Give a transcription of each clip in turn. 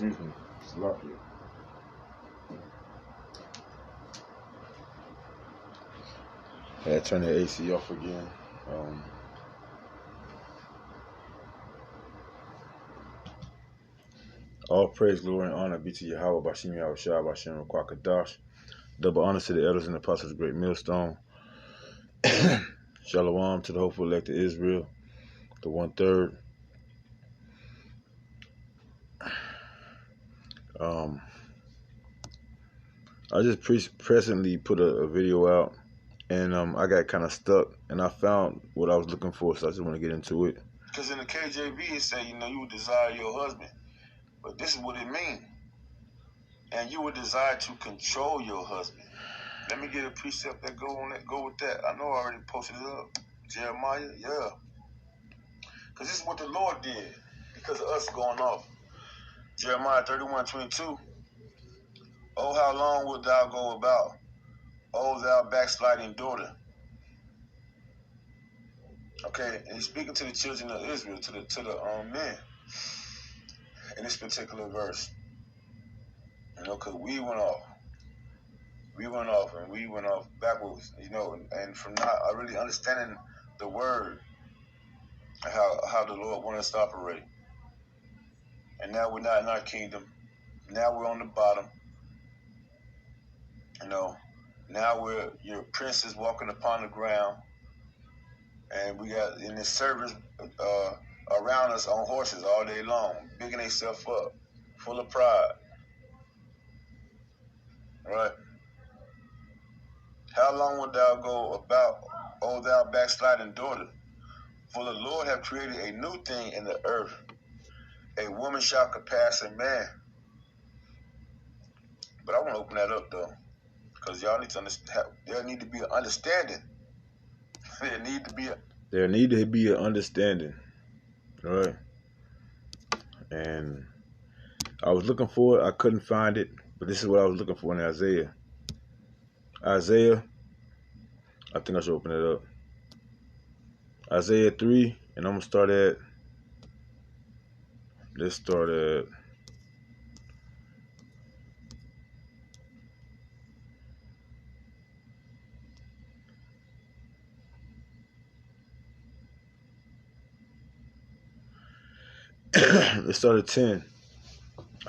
Excuse me. Sloppy. Had to turn the AC off again. All praise, glory, and honor be to Yahweh, Bashim Yahweh Shah, Bashim Kwakadash. Double honor to the elders and apostles of the great millstone. Shalom to the hopeful elect of Israel, the 1/3. I just presently put a video out, and I got kind of stuck, and I found what I was looking for, so I just want to get into it. Because in the KJV it said, you would desire your husband, but this is what it means. And you would desire to control your husband. Let me get a precept that go with that. I know I already posted it up. Jeremiah, yeah. Because this is what the Lord did because of us going off. Jeremiah 31:22. Oh, how long wilt thou go about, O thou backsliding daughter? Okay, and he's speaking to the children of Israel, to the men in this particular verse. Because we went off. We went off backwards, and from not really understanding the word, how the Lord wanted us to operate. And now we're not in our kingdom. Now we're on the bottom. Now you're princes walking upon the ground. And we got in this service around us on horses all day long, bigging themselves up, full of pride. Right? How long wilt thou go about, O thou backsliding daughter? For the Lord hath created a new thing in the earth. A woman shall compass a man. But I want to open that up, though, because y'all need to understand. There need to be an understanding. There need to be an understanding. All right. And I was looking for it. I couldn't find it. But this is what I was looking for in Isaiah. Isaiah, I think I should open it up. Isaiah 3, and I'm going to start at, let's start at, let's start at 10.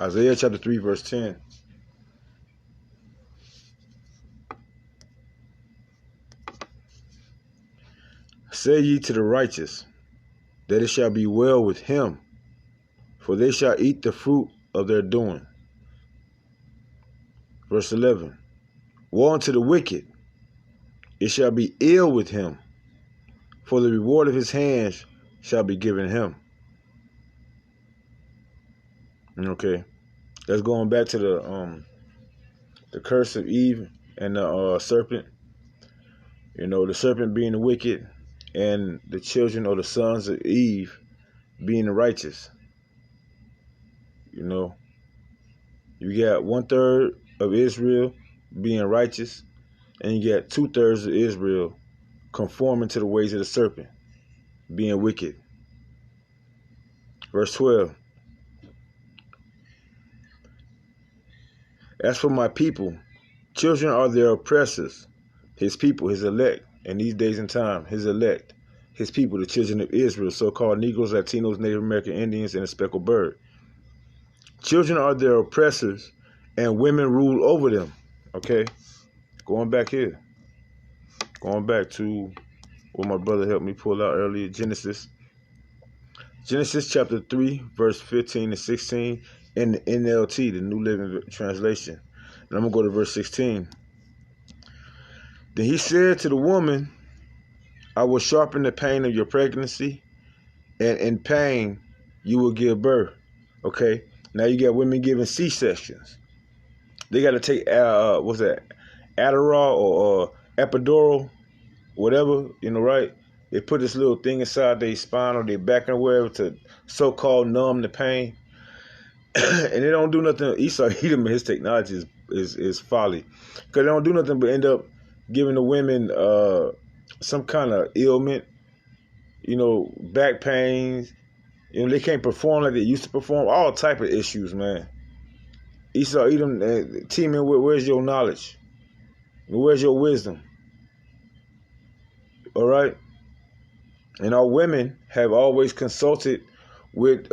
Isaiah chapter 3, verse 10. Say ye to the righteous, that it shall be well with him, for they shall eat the fruit of their doing. Verse 11. Woe unto the wicked, it shall be ill with him, for the reward of his hands shall be given him. Okay, that's going back to the curse of Eve and the serpent. The serpent being the wicked, and the children or the sons of Eve being the righteous. You got 1/3 of Israel being righteous, and you got 2/3 of Israel conforming to the ways of the serpent, being wicked. Verse 12. As for my people, children are their oppressors, his people, his elect, in these days and time, his elect, his people, the children of Israel, so-called Negroes, Latinos, Native American Indians, and a speckled bird. Children are their oppressors, and women rule over them. Okay, going back here. Going back to what my brother helped me pull out earlier, Genesis. Genesis chapter 3, verse 15 and 16, in the NLT, the New Living Translation. And I'm going to go to verse 16. Then he said to the woman, I will sharpen the pain of your pregnancy, and in pain you will give birth. Okay, now you got women giving C-sections. They got to take, what's that, Adderall or epidural, whatever, right? They put this little thing inside their spine or their back or wherever to so-called numb the pain. And they don't do nothing. Esau Edom, his technology is folly. Because they don't do nothing but end up giving the women some kind of ailment, back pains. They can't perform like they used to perform. All type of issues, man. Esau, Edom, teaming with, where's your knowledge? Where's your wisdom? All right? And our women have always consulted with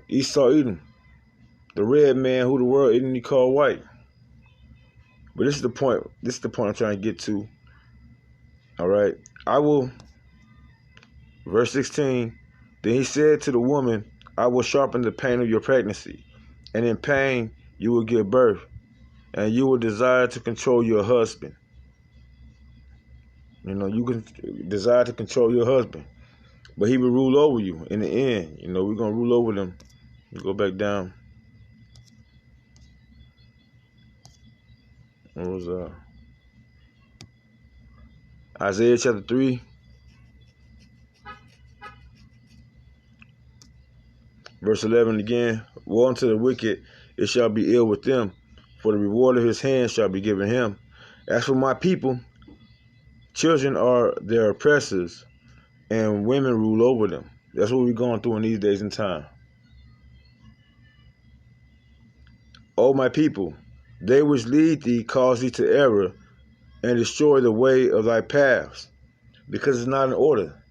Esau, Edom, the red man who the world enemy called white. But this is the point. This is the point I'm trying to get to. All right. I will, verse 16, then he said to the woman, I will sharpen the pain of your pregnancy, and in pain you will give birth, and you will desire to control your husband. You know, you can desire to control your husband, but he will rule over you in the end. You know, we're going to rule over them. Go back down. What was Isaiah chapter 3, verse 11 again. Woe unto the wicked, it shall be ill with them, for the reward of his hand shall be given him. As for my people, children are their oppressors, and women rule over them. That's what we're going through in these days and time. O my people, they which lead thee cause thee to error, and destroy the way of thy paths, because it's not in order.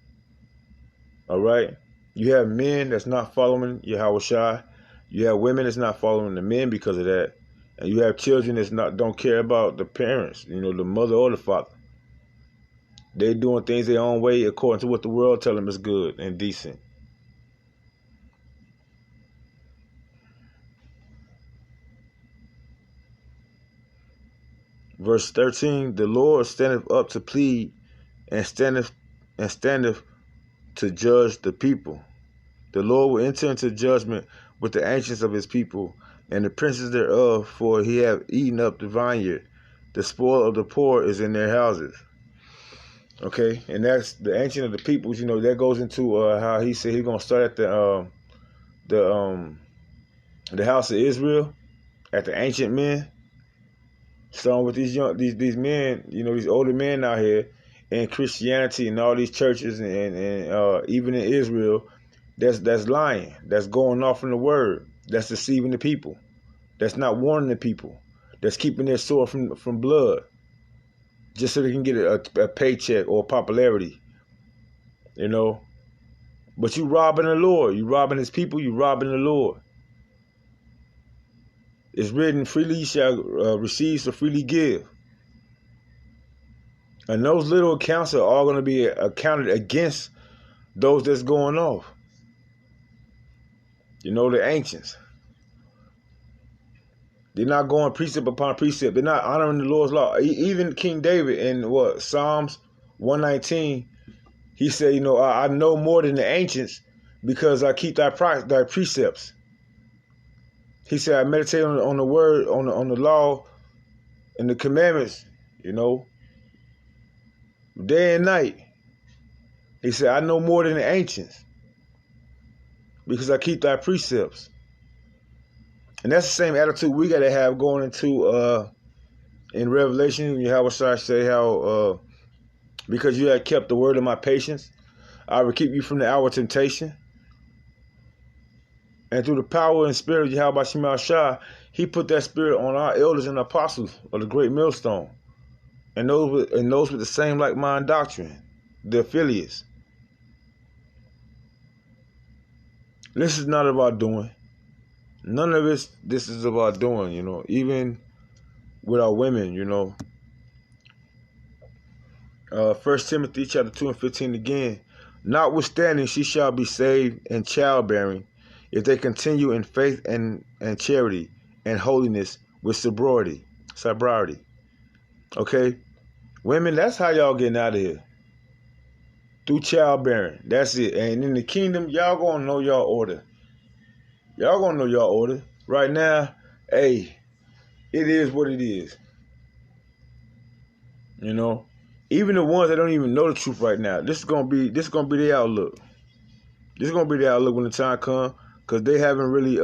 All right? You have men that's not following Yahweh Shai. You have women that's not following the men because of that. And you have children that's don't care about the parents, you know, the mother or the father. They doing things their own way according to what the world tell them is good and decent. Verse 13, the Lord standeth up to plead, and standeth to judge the people. The Lord will enter into judgment with the ancients of his people, and the princes thereof, for he hath eaten up the vineyard. The spoil of the poor is in their houses. Okay, and that's the ancient of the peoples. You know, that goes into how he said he's gonna start at the house of Israel, at the ancient men. Starting with these men, you know, these older men out here in Christianity and all these churches and even in Israel, that's lying, that's going off in the word, that's deceiving the people, that's not warning the people, that's keeping their sword from blood, just so they can get a paycheck or popularity, you know. But you robbing the Lord, you robbing his people, you robbing the Lord. It's written, freely you shall receive, so freely give. And those little accounts are all going to be accounted against those that's going off. You know, the ancients. They're not going precept upon precept. They're not honoring the Lord's law. Even King David in Psalms 119, he said, you know, I know more than the ancients because I keep thy precepts. He said, I meditate on the word, on the law and the commandments, you know, day and night. He said, I know more than the ancients because I keep thy precepts. And that's the same attitude we got to have going into in Revelation. Yahweh say how because you have kept the word of my patience, I will keep you from the hour of temptation. And through the power and spirit of Yahweh Shema Shah, he put that spirit on our elders and apostles of the great millstone. And those with the same like mind doctrine, the affiliates. This is not about doing. None of this is about doing, you know, even with our women, you know. 1 Timothy chapter 2 and 15 again. Notwithstanding, she shall be saved in childbearing, if they continue in faith and charity and holiness with sobriety. Okay? Women, that's how y'all getting out of here. Through childbearing. That's it. And in the kingdom, y'all gonna know y'all order. Y'all gonna know y'all order. Right now, hey, it is what it is. You know? Even the ones that don't even know the truth right now, this is gonna be their outlook. This is gonna be their outlook when the time comes, because they haven't really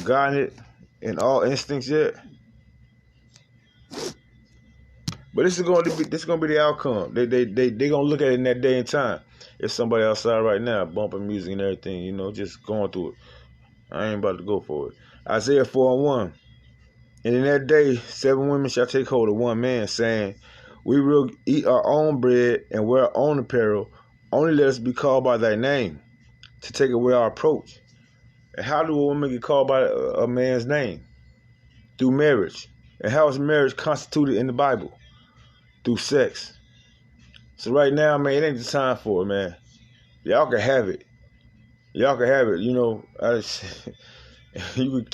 gotten it in all instincts yet. But this is gonna be the outcome. They gonna look at it in that day and time. It's somebody outside right now bumping music and everything, just going through it. I ain't about to go for it. Isaiah 4:1. And in that day, 7 women shall take hold of one man, saying, we will eat our own bread and wear our own apparel. Only let us be called by thy name, to take away our approach. And how do a woman get called by a man's name? Through marriage. And how is marriage constituted in the Bible? Through sex. So right now, man, it ain't the time for it, man. Y'all can have it. Y'all can have it. You can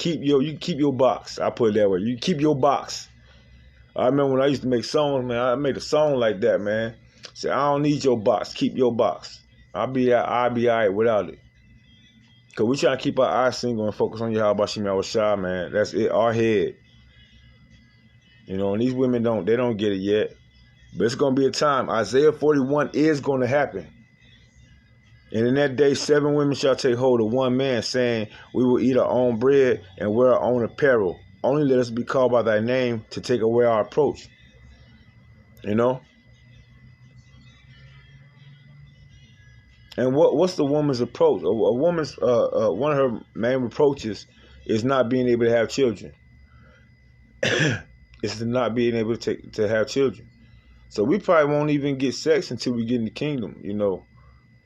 keep your box. I put it that way. You keep your box. I remember when I used to make songs, man. I made a song like that, man. Say, I don't need your box. Keep your box. I'll be all right without it. Cause we trying to keep our eyes single and focus on Yahweh Shemi Shah, man. That's it. Our head. And these women don't get it yet. But it's gonna be a time. Isaiah 41 is gonna happen. And in that day, 7 women shall take hold of one man, saying, we will eat our own bread and wear our own apparel. Only let us be called by thy name, to take away our approach. And what's the woman's approach? A woman's one of her main reproaches is not being able to have children. It's not being able to have children. So we probably won't even get sex until we get in the kingdom.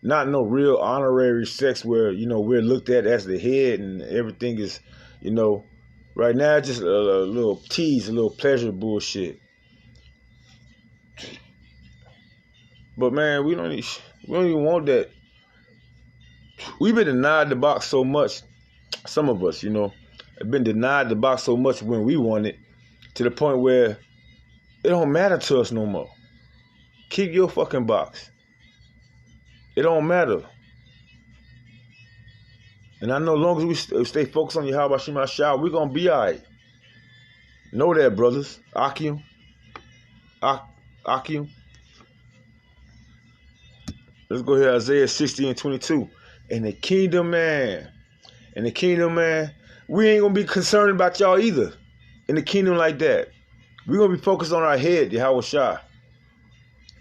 Not no real honorary sex where we're looked at as the head and everything is right now just a little tease, a little pleasure bullshit. But man, we don't even want that. We've been denied the box so much. Some of us, have been denied the box so much when we want it, to the point where it don't matter to us no more. Keep your fucking box. It don't matter. And I know as long as we stay focused on Yahweh Shema Shah, we're going to be all right. Know that, brothers. Akim. Let's go here, Isaiah 60:22. In the kingdom, man. We ain't going to be concerned about y'all either. In the kingdom like that. We're going to be focused on our head, Yahweh Shah.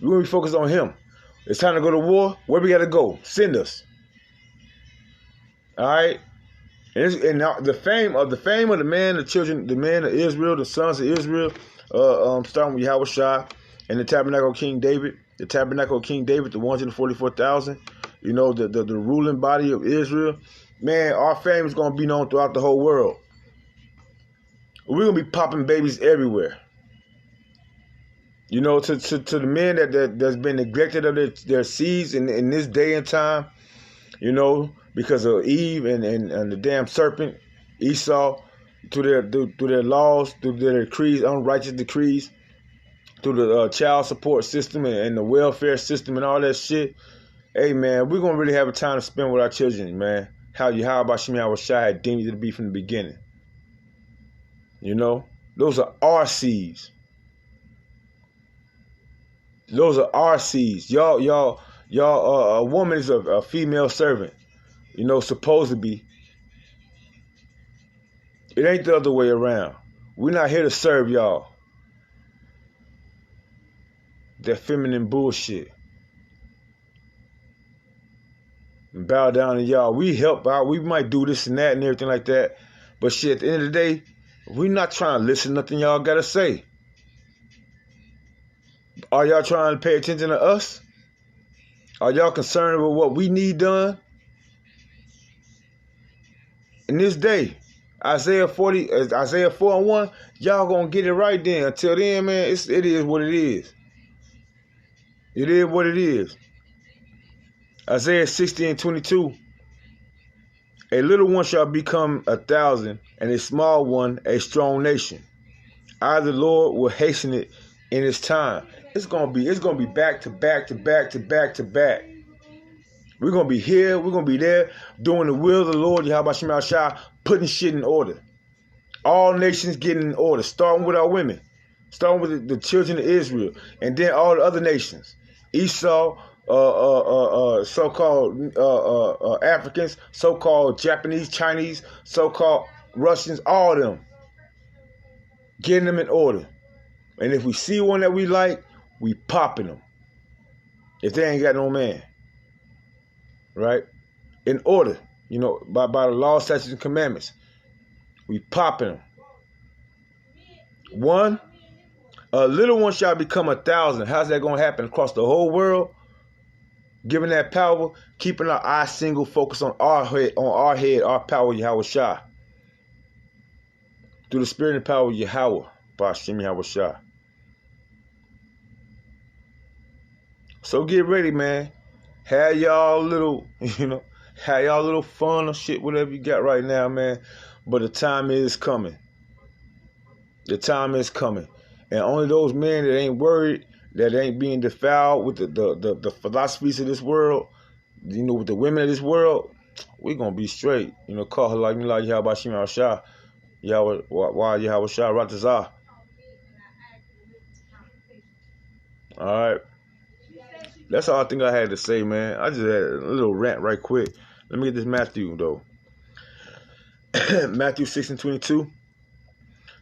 We're going to be focused on him. It's time to go to war. Where we got to go? Send us. All right? And now the fame of the man, the children, the men of Israel, the sons of Israel, starting with Yahweh Shah and the tabernacle of King David. The tabernacle of King David, the 144,000. The ruling body of Israel. Man, our fame is going to be known throughout the whole world. We're going to be popping babies everywhere. To the men that's been neglected of their seeds in this day and time, because of Eve and the damn serpent, Esau, through their laws, through their decrees, unrighteous decrees, through the child support system and the welfare system and all that shit. Hey, man, we're going to really have a time to spend with our children, man. How Yahweh Shemi Shah had deemed it to be from the beginning. Those are our seeds. Those are our seeds. Y'all, a woman is a female servant, supposed to be. It ain't the other way around. We're not here to serve y'all. That feminine bullshit. And bow down to y'all. We help out. We might do this and that and everything like that. But shit, at the end of the day, we're not trying to listen to nothing y'all got to say. Are y'all trying to pay attention to us? Are y'all concerned with what we need done? In this day, Isaiah 4:1, y'all gonna get it right then. Until then, man, it is what it is. It is what it is. Isaiah 60:22. A little one shall become 1,000, and a small one a strong nation. I, the Lord, will hasten it in its time. It's gonna be back to back to back to back to back. We're gonna be here, we're gonna be there, doing the will of the Lord, Yahweh Shema Shah, putting shit in order. All nations getting in order, starting with our women, starting with the children of Israel, and then all the other nations. Esau, so-called Africans, so-called Japanese, Chinese, so-called Russians, all of them. Getting them in order. And if we see one that we like, we popping them. If they ain't got no man. Right? In order. By the law, statutes, and commandments. We popping them. 1, a little one shall become 1,000. How's that going to happen? Across the whole world? Giving that power, keeping our eye single, focus on our head, our power, Yahweh Shah. Through the spirit and power of Yahweh, by Hashem Yahweh Shah. So get ready, man. Have y'all little, have y'all little fun or shit, whatever you got right now, man. But the time is coming. The time is coming. And only those men that ain't worried, that ain't being defiled with the philosophies of this world, with the women of this world, we gonna be straight. Call her like me, like Yahweh Shah Shah. Yahweh Shah Ratazah. Alright. That's all I think I had to say, man. I just had a little rant right quick. Let me get this Matthew, though. Matthew 6:22.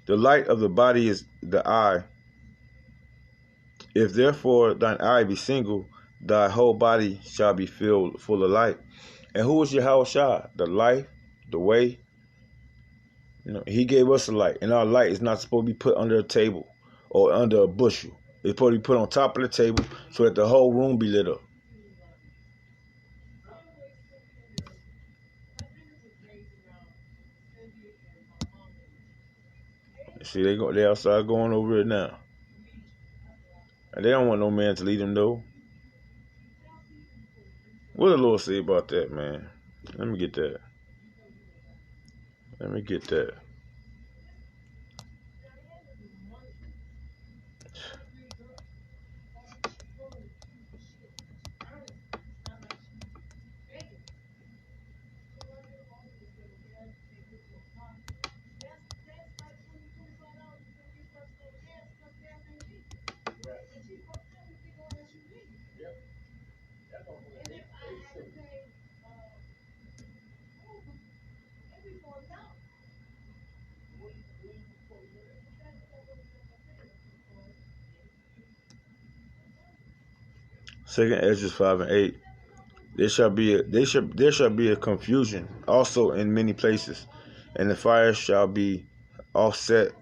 The light of the body is the eye. If therefore thine eye be single, thy whole body shall be filled full of light. And who is Yahweh Shah? The light, the way. He gave us a light. And our light is not supposed to be put under a table or under a bushel. It's supposed to be put on top of the table so that the whole room be lit up. See, they outside going over it now. And they don't want no man to lead them, though. What the Lord say about that, man? Let me get that. Let me get that. Second Ezra 5:8. There shall be a confusion also in many places, and the fire shall be offset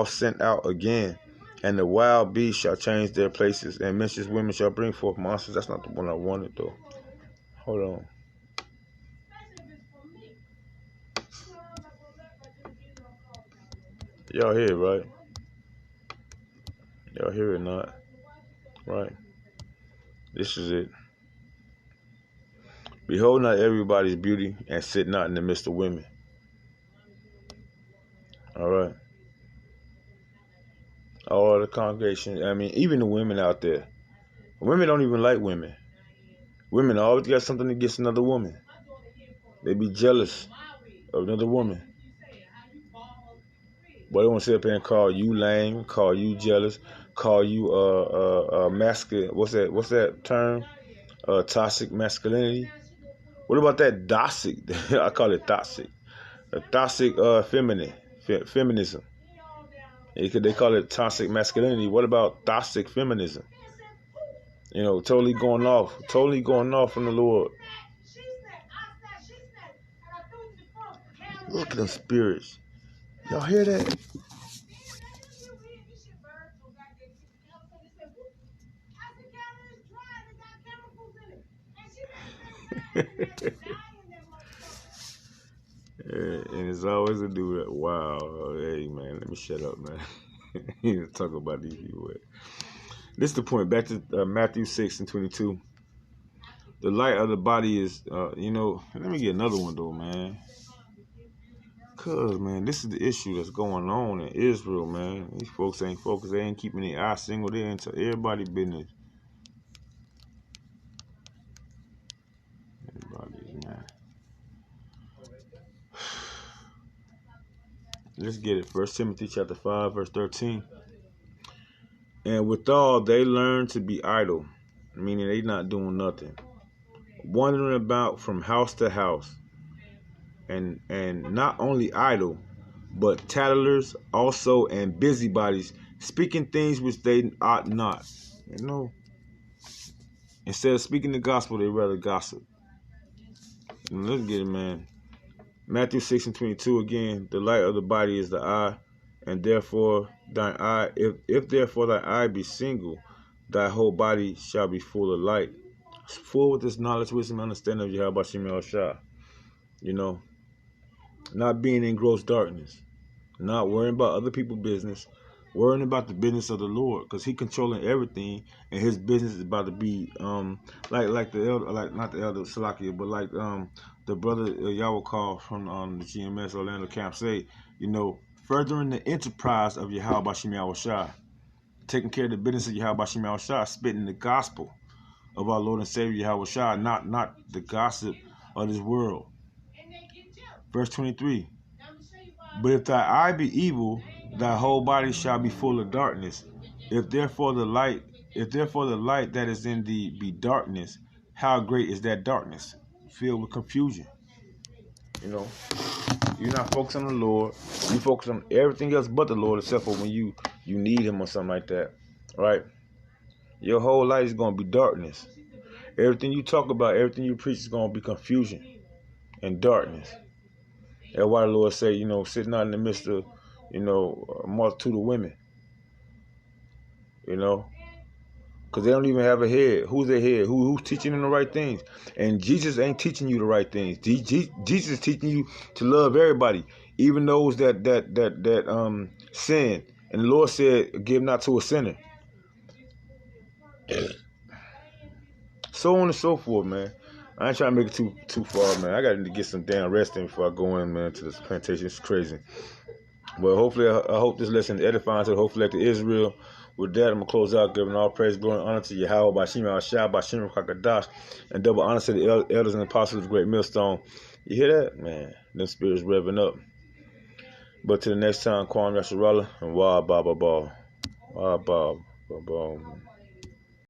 sent out again, and the wild beasts shall change their places, and mischievous women shall bring forth monsters. That's not the one I wanted, though. Hold on. Y'all hear it, right? Y'all hear it, not? Right. This is it. Behold not everybody's beauty, and sit not in the midst of women. All right. All the congregation, even the women out there. Women don't even like women. Women always got something against another woman. They be jealous of another woman. But they want to sit up here and call you lame, call you jealous, call you masculine. What's that term? Toxic masculinity. What about that toxic? I call it toxic. A toxic feminism. They call it toxic masculinity. What about toxic feminism? Totally going off from the Lord. Look at them spirits. Y'all hear that? And it's always a dude that, wow, hey man, let me shut up, man. You need to talk about these people. This is the point. Back to Matthew 6:22. The light of the body is, let me get another one though, man. Cause man, this is the issue that's going on in Israel, man. These folks ain't focused. They ain't keeping their eyes single. They into everybody's business. Man. Let's get it. 1 Timothy chapter 5, verse 13. And withal they learn to be idle, meaning they not doing nothing, wandering about from house to house, and not only idle, but tattlers also and busybodies, speaking things which they ought not. You know, instead of speaking the gospel, they rather gossip. Let's get it, man. Matthew 6:22 again. The light of the body is the eye, and therefore thine eye, if therefore thy eye be single, thy whole body shall be full of light. Full with this knowledge, wisdom, understanding of Yahweh Shem Shah. You know, not being in gross darkness, not worrying about other people's business, worrying about the business of the Lord, because He controlling everything, and His business is about to be like the elder, like not the elder Salakia, but like the brother Yahweh call from the GMS Orlando camp say, you know, furthering the enterprise of Yahweh Shem Shah, taking care of the business of Yahweh Shem Shah, spitting the gospel of our Lord and Savior Yahweh Shah, not the gossip of this world. Verse 23. But if thy eye be evil, thy whole body shall be full of darkness. If therefore the light that is in thee be darkness, how great is that darkness? Filled with confusion. You know, you're not focused on the Lord. You focus on everything else but the Lord, except for when you need Him or something like that. Right? Your whole life is going to be darkness. Everything you talk about, everything you preach is going to be confusion and darkness. That's why the Lord say, you know, sitting out in the midst of, you know, a multitude of women. You know, because they don't even have a head. Who's their head? Who's teaching them the right things? And Jesus ain't teaching you the right things. Jesus is teaching you to love everybody, even those that sin. And the Lord said, "Give not to a sinner." So on and so forth, man. I ain't trying to make it too far, man. I got to get some damn rest in before I go in, man, to this plantation. It's crazy. But hopefully, I hope this lesson is edifying to hopefully to Israel. With that, I'm going to close out, giving all praise, glory, and honor to Yahweh, Bashim al-Shah, Bashim al-Kakadash, and double honor to the elders and apostles of the great millstone. You hear that? Man, them spirits revving up. But to the next time, Kwam Yasharallah, and Wah Ba Ba Ba. Wah Ba Ba Ba.